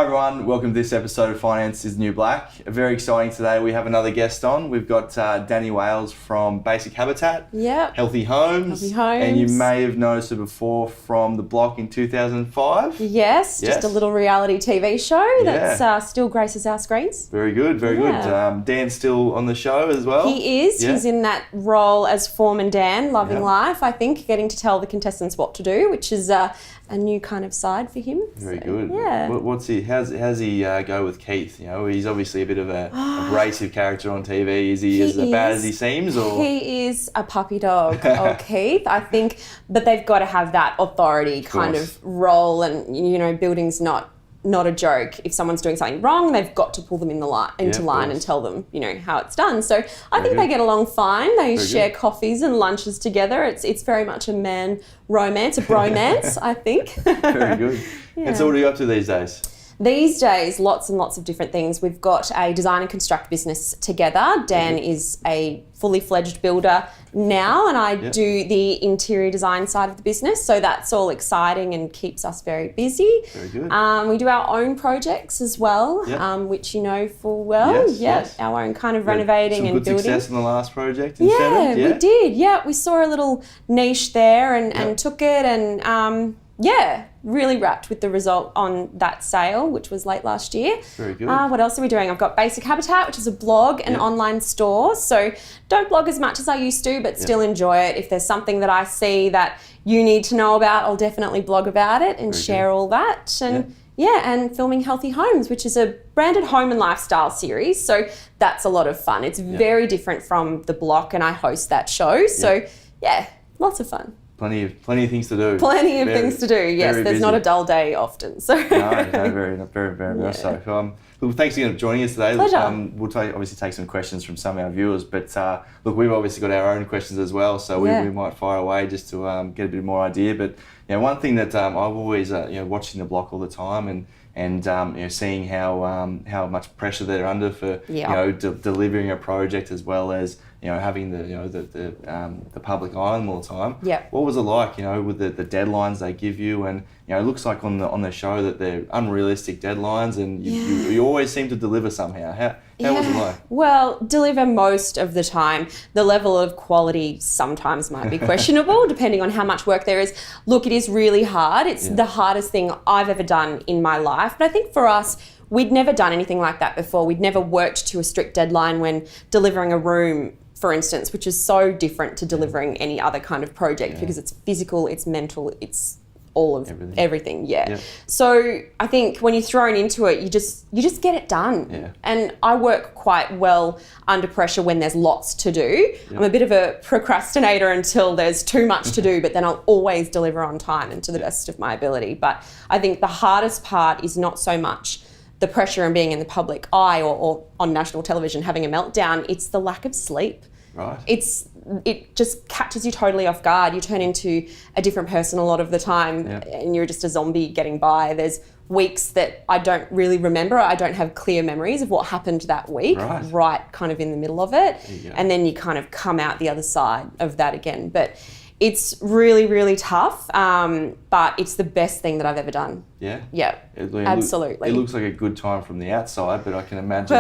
Hi everyone, welcome to this episode of Finance is New Black. Very exciting today. We have another guest on. We've got Dani Wales from Basic Habitat, Yep. Healthy Homes. Healthy Homes. And you may have noticed her before from The Block in 2005. Yes, just a little reality TV show that still graces our screens. Very good, very good. Dan's still on the show as well. He is. Yeah. He's in that role as Foreman Dan, loving life, I think, getting to tell the contestants what to do, which is a new kind of side for him. Very good. Yeah. How's he go with Keith? You know, he's obviously a bit of a abrasive character on TV. Is he as bad as he seems? Or he is a puppy dog, Keith, I think. But they've got to have that authority kind of role, and you know, building's not a joke. If someone's doing something wrong, they've got to pull them into line and tell them, you know, how it's done. So I think they get along fine. They share coffees and lunches together. It's very much a man romance, a bromance, I think. Very good. Yeah. And so what are you up to these days? These days, lots and lots of different things. We've got a design and construct business together. Dan is a fully fledged builder now, and I do the interior design side of the business. So that's all exciting and keeps us very busy. Very good. We do our own projects as well, which you know full well. Yes. Our own kind of renovating and building. Some good success in the last project. We did. Yeah, we saw a little niche there and took it and really wrapped with the result on that sale, which was late last year. Very good. What else are we doing? I've got Basic Habitat, which is a blog and online store. So don't blog as much as I used to, but still enjoy it. If there's something that I see that you need to know about, I'll definitely blog about it and share all that. And and filming Healthy Homes, which is a branded home and lifestyle series. So that's a lot of fun. It's very different from The Block, and I host that show. So lots of fun. Plenty of things to do. Plenty of things to do. Yes, there's not a dull day often. So very much so. Look, thanks again for joining us today. Pleasure. We'll obviously take some questions from some of our viewers, but look, we've obviously got our own questions as well, so we might fire away just to get a bit more idea. But you know, one thing that I've always watching The Block all the time and seeing how much pressure they're under for delivering a project, as well as having the public eye on them all the time. Yeah. What was it like, with the deadlines they give you, and it looks like on the show that they're unrealistic deadlines, and you always seem to deliver somehow. How was it like? Well, deliver most of the time. The level of quality sometimes might be questionable depending on how much work there is. Look, it is really hard. It's the hardest thing I've ever done in my life. But I think for us, we'd never done anything like that before. We'd never worked to a strict deadline when delivering a room, for instance, which is so different to delivering any other kind of project because it's physical, it's mental, it's all of everything. So I think when you're thrown into it, you just get it done. And I work quite well under pressure when there's lots to do. I'm a bit of a procrastinator until there's too much to do, but then I'll always deliver on time and to the best of my ability. But I think the hardest part is not so much the pressure and being in the public eye or on national television having a meltdown. It's the lack of sleep. Right. It just catches you totally off guard. You turn into a different person a lot of the time and you're just a zombie getting by. There's weeks that I don't really remember. I don't have clear memories of what happened that week, right kind of in the middle of it. And then you kind of come out the other side of that again. But it's really, really tough, but it's the best thing that I've ever done. Yeah? Yeah, absolutely. It looks like a good time from the outside, but I can imagine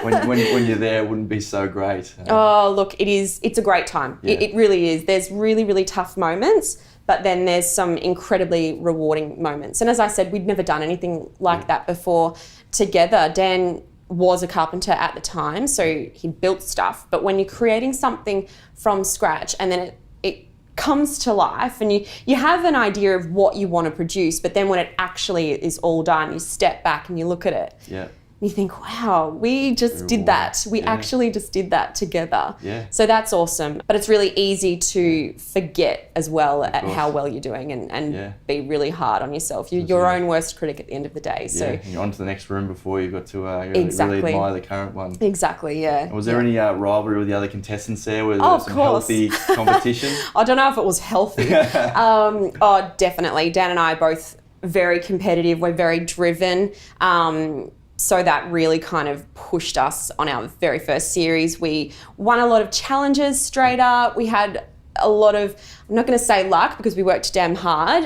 when you're there, it wouldn't be so great. Oh, look, it's a great time. It really is. There's really, really tough moments, but then there's some incredibly rewarding moments. And as I said, we'd never done anything like that before together. Dan was a carpenter at the time, so he built stuff. But when you're creating something from scratch and then it comes to life and you have an idea of what you want to produce, but then when it actually is all done, you step back and you look at it. Yeah. You think, wow, we just did that. We actually just did that together. Yeah. So that's awesome. But it's really easy to forget as well at how well you're doing and be really hard on yourself. You're your own worst critic at the end of the day. So you're on to the next room before you've got to really admire the current one. Exactly, yeah. Was there any rivalry with the other contestants there? Was there some healthy competition? I don't know if it was healthy. Definitely. Dan and I are both very competitive. We're very driven. So that really kind of pushed us on our very first series. We won a lot of challenges straight up. We had a lot of, I'm not going to say luck because we worked damn hard,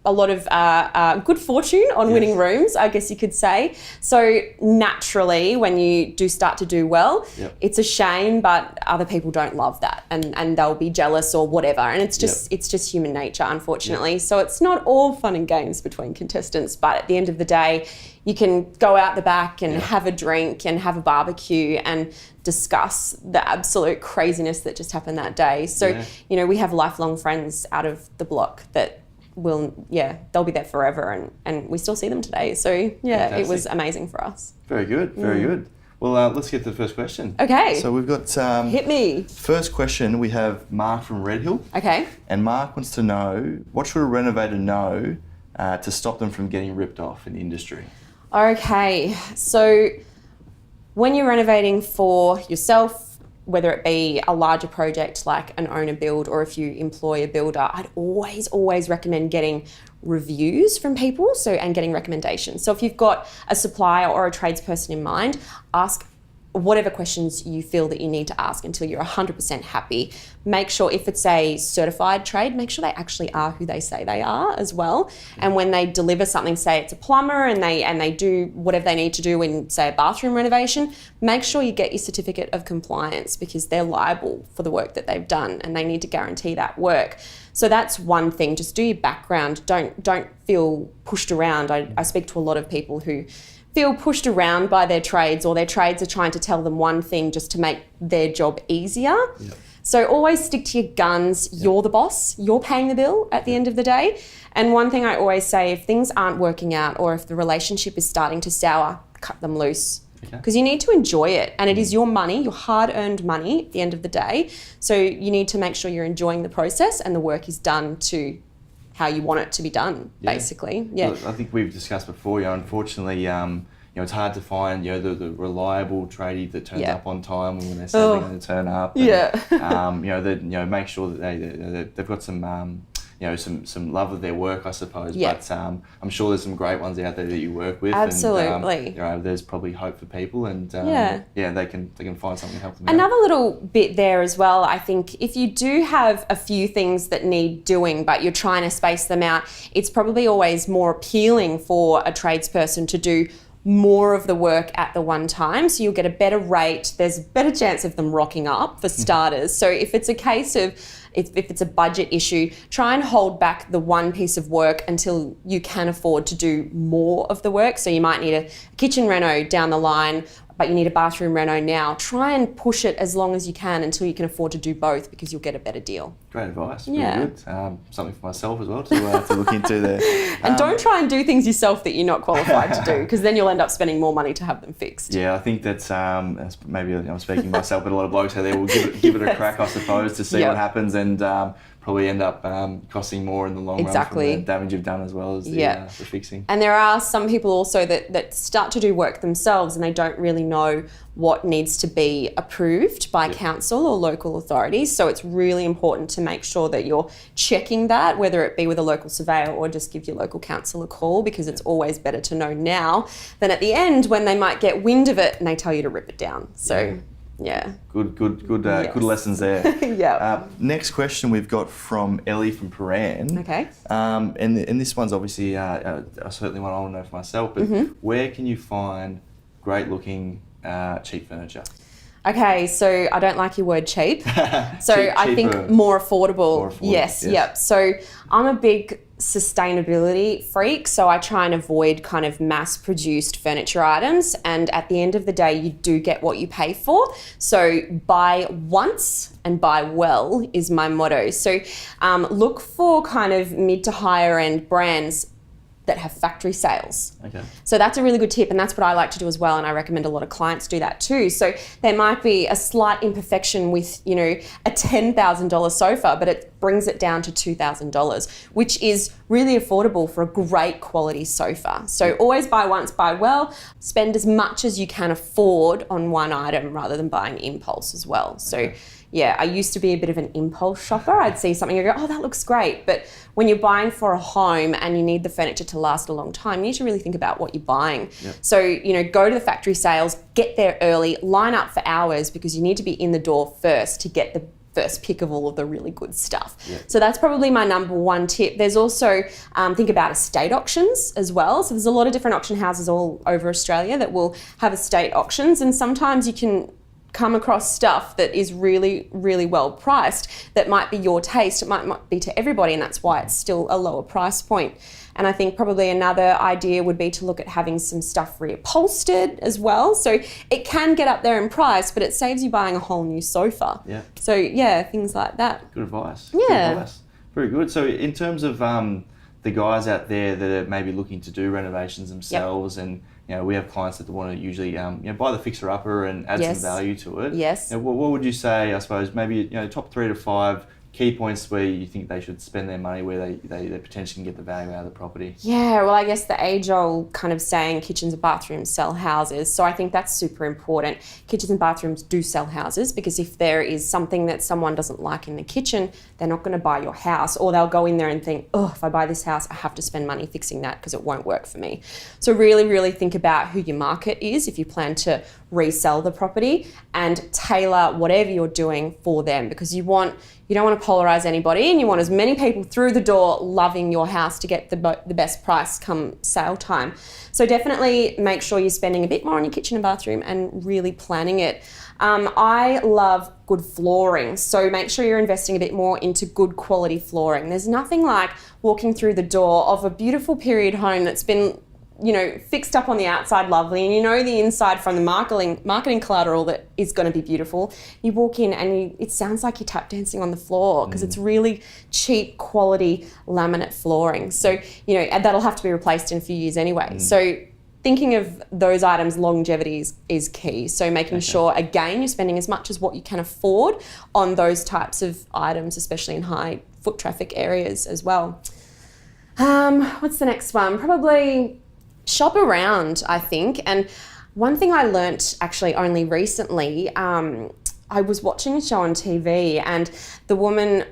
a lot of good fortune on winning rooms, I guess you could say. So naturally, when you do start to do well, it's a shame, but other people don't love that, and they'll be jealous or whatever. And it's just human nature, unfortunately. So it's not all fun and games between contestants, but at the end of the day, you can go out the back and have a drink and have a barbecue and discuss the absolute craziness that just happened that day. So, you know, we have lifelong friends out of the block that they'll be there forever, and we still see them today. So fantastic. It was amazing for us. Very good, very good. Well, let's get to the first question. Okay. So we've got hit me. First question. We have Mark from Red Hill. Okay. And Mark wants to know, what should a renovator know to stop them from getting ripped off in the industry? Okay, so when you're renovating for yourself, whether it be a larger project like an owner build, or if you employ a builder, I'd always recommend getting reviews from people, and getting recommendations. So if you've got a supplier or a tradesperson in mind, ask whatever questions you feel that you need to ask until you're 100% happy. Make sure, if it's a certified trade, make sure they actually are who they say they are as well. And when they deliver something, say it's a plumber and they do whatever they need to do in, say, a bathroom renovation, make sure you get your certificate of compliance, because they're liable for the work that they've done and they need to guarantee that work. So that's one thing. Just do your background. Don't feel pushed around. I speak to a lot of people who feel pushed around by their trades, or their trades are trying to tell them one thing just to make their job easier. So always stick to your guns. You're the boss. You're paying the bill at the end of the day. And one thing I always say, if things aren't working out, or if the relationship is starting to sour, cut them loose. Because you need to enjoy it, and it is your money, your hard-earned money at the end of the day. So you need to make sure you're enjoying the process and the work is done to how you want it to be done, basically. Look, I think we've discussed before, unfortunately, it's hard to find, the reliable tradie that turns up on time when they say they're going to turn up. And, make sure that they've got some, some love of their work, I suppose. But I'm sure there's some great ones out there that you work with. Absolutely. And, there's probably hope for people, and they can find something to help them out. Another little bit there as well, I think, if you do have a few things that need doing, but you're trying to space them out, it's probably always more appealing for a tradesperson to do more of the work at the one time, so you'll get a better rate. There's a better chance of them rocking up, for starters. So if it's a case of, if it's a budget issue, try and hold back the one piece of work until you can afford to do more of the work. So you might need a kitchen reno down the line, but you need a bathroom reno now. Try and push it as long as you can until you can afford to do both, because you'll get a better deal. Great advice. Really good. Something for myself as well to look into there. And don't try and do things yourself that you're not qualified to do, because then you'll end up spending more money to have them fixed. Yeah, I think that's maybe I'm speaking myself, but a lot of blokes out there will give it a crack, I suppose, to see what happens, and probably end up costing more in the long run from the damage you've done, as well as the fixing. And there are some people also that start to do work themselves, and they don't really know what needs to be approved by council or local authorities. So it's really important to make sure that you're checking that, whether it be with a local surveyor or just give your local council a call, because it's always better to know now than at the end, when they might get wind of it and they tell you to rip it down. So good lessons there. Next question we've got from Ellie from Paran. Okay. And this one's obviously certainly one I want to know for myself, but where can you find great looking cheap furniture? Okay, so I don't like your word cheap. So I think more affordable. Yes. Yep. So I'm a big sustainability freak, so I try and avoid kind of mass-produced furniture items, and at the end of the day, you do get what you pay for. So buy once and buy well is my motto. So look for kind of mid to higher end brands that have factory sales. Okay. So that's a really good tip, and that's what I like to do as well, and I recommend a lot of clients do that too. So there might be a slight imperfection with, a $10,000 sofa, but it brings it down to $2,000, which is really affordable for a great quality sofa. So always buy once, buy well. Spend as much as you can afford on one item rather than buying impulse as well. So yeah, I used to be a bit of an impulse shopper. I'd see something and go, oh, that looks great. But when you're buying for a home and you need the furniture to last a long time, you need to really think about what you're buying. Yep. So, go to the factory sales, get there early, line up for hours, because you need to be in the door first to get the first pick of all of the really good stuff. Yeah. So that's probably my number one tip. There's also, think about estate auctions as well. So there's a lot of different auction houses all over Australia that will have estate auctions, and sometimes you can come across stuff that is really, really well priced that might be your taste. It might not be to everybody, and that's why it's still a lower price point. And I think probably another idea would be to look at having some stuff reupholstered as well. So it can get up there in price, but it saves you buying a whole new sofa. Yeah. So yeah, things like that. Good advice. Yeah. Good advice. Very good. So in terms of the guys out there that are maybe looking to do renovations themselves, and we have clients that want to usually buy the fixer-upper and add some value to it. Yes. What would you say, I suppose, maybe top 3 to 5 key points where you think they should spend their money, where they potentially can get the value out of the property? Yeah, well, I guess the age-old kind of saying kitchens and bathrooms sell houses. So I think that's super important. Kitchens and bathrooms do sell houses, because if there is something that someone doesn't like in the kitchen, they're not going to buy your house, or they'll go in there and think, oh, if I buy this house, I have to spend money fixing that because it won't work for me. So really, really think about who your market is if you plan to resell the property, and tailor whatever you're doing for them, because you don't want to polarize anybody, and you want as many people through the door loving your house to get the best price come sale time. So definitely make sure you're spending a bit more on your kitchen and bathroom and really planning it. I love good flooring, so make sure you're investing a bit more into good quality flooring. There's nothing like walking through the door of a beautiful period home that's been fixed up on the outside lovely, and the inside from the marketing collateral that is going to be beautiful. You walk in and it sounds like you're tap dancing on the floor, because it's really cheap quality laminate flooring. So, that'll have to be replaced in a few years anyway. So thinking of those items, longevity is key. So making sure, again, you're spending as much as what you can afford on those types of items, especially in high foot traffic areas as well. What's the next one? Probably shop around, I think. And one thing I learnt actually only recently, I was watching a show on TV, and the woman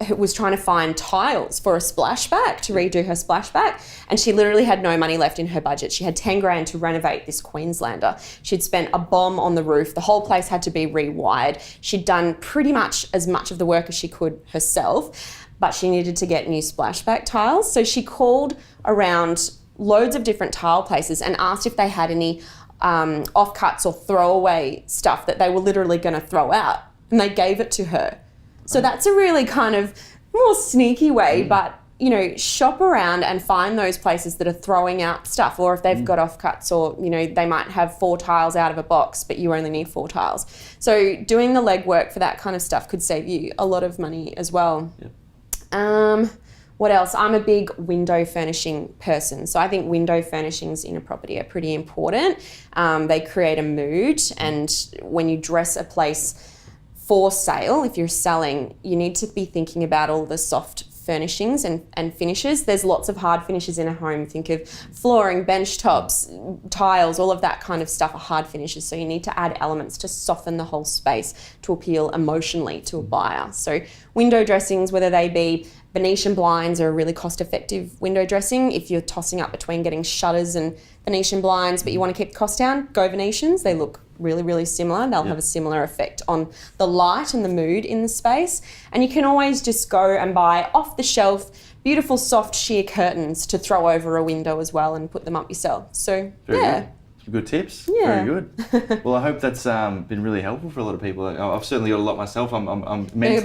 who was trying to find tiles for a splashback, to redo her splashback, and she literally had no money left in her budget. She had 10 grand to renovate this Queenslander. She'd spent a bomb on the roof. The whole place had to be rewired. She'd done pretty much as much of the work as she could herself, but she needed to get new splashback tiles. So she called around loads of different tile places and asked if they had any offcuts or throwaway stuff that they were literally going to throw out, and they gave it to her. So that's a really kind of more sneaky way, but shop around and find those places that are throwing out stuff, or if they've got offcuts, or they might have 4 tiles out of a box but you only need 4 tiles. So doing the legwork for that kind of stuff could save you a lot of money as well. Yep. What else? I'm a big window furnishing person. So I think window furnishings in a property are pretty important. They create a mood, and when you dress a place for sale, if you're selling, you need to be thinking about all the soft furnishings and finishes. There's lots of hard finishes in a home. Think of flooring, bench tops, tiles, all of that kind of stuff are hard finishes. So you need to add elements to soften the whole space to appeal emotionally to a buyer. So window dressings, whether they be Venetian blinds, are a really cost-effective window dressing. If you're tossing up between getting shutters and Venetian blinds, but you want to keep the cost down, go Venetians. They look really, really similar. They'll have a similar effect on the light and the mood in the space. And you can always just go and buy off-the-shelf beautiful soft sheer curtains to throw over a window as well and put them up yourself. So, Very good. Some good tips. Yeah. Very good. Well, I hope that's been really helpful for a lot of people. I've certainly got a lot myself. I'm mentally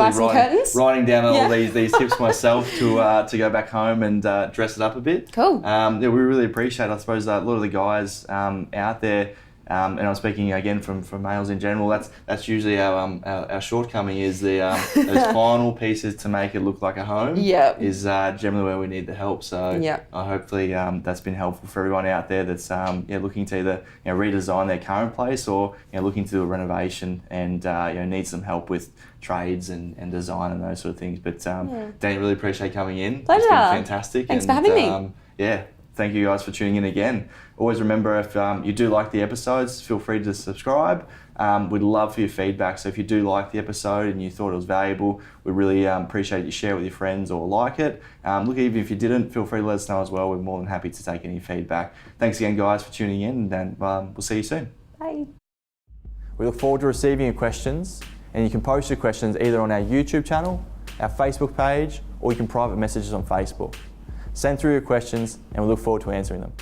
writing down all these tips myself to go back home and dress it up a bit. Cool. We really appreciate, I suppose, a lot of the guys out there. And I'm speaking again from males in general. That's usually our shortcoming, is the those final pieces to make it look like a home. Yep. Is generally where we need the help. So hopefully that's been helpful for everyone out there that's looking to either redesign their current place, or looking to do a renovation and need some help with trades and design and those sort of things. But Dan, really appreciate coming in. Pleasure. It's been fantastic. Thanks for having me. Thank you guys for tuning in again. Always remember, if you do like the episodes, feel free to subscribe. We'd love for your feedback. So if you do like the episode and you thought it was valuable, we really appreciate you share it with your friends or like it. Look, even if you didn't, feel free to let us know as well. We're more than happy to take any feedback. Thanks again, guys, for tuning in, and we'll see you soon. Bye. We look forward to receiving your questions. And you can post your questions either on our YouTube channel, our Facebook page, or you can private message us on Facebook. Send through your questions and we look forward to answering them.